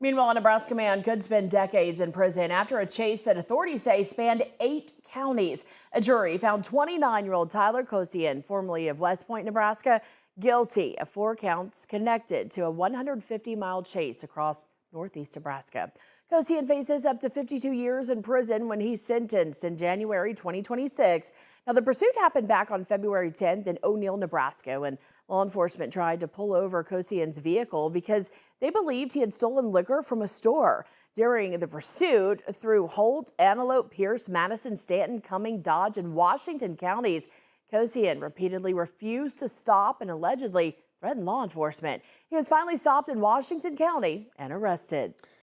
Meanwhile, a Nebraska man could spend decades in prison after a chase that authorities say spanned 8 counties. A jury found 29-year-old Tyler Kosian, formerly of West Point, Nebraska, guilty of 4 counts connected to a 150-mile chase across northeast Nebraska. Kosian faces up to 52 years in prison when he's sentenced in January 2026. Now, the pursuit happened back on February 10th in O'Neill, Nebraska, when law enforcement tried to pull over Kosian's vehicle because they believed he had stolen liquor from a store. During the pursuit through Holt, Antelope, Pierce, Madison, Stanton, Cumming, Dodge, and Washington counties, Kosian repeatedly refused to stop and allegedly threatened law enforcement. He was finally stopped in Washington County and arrested.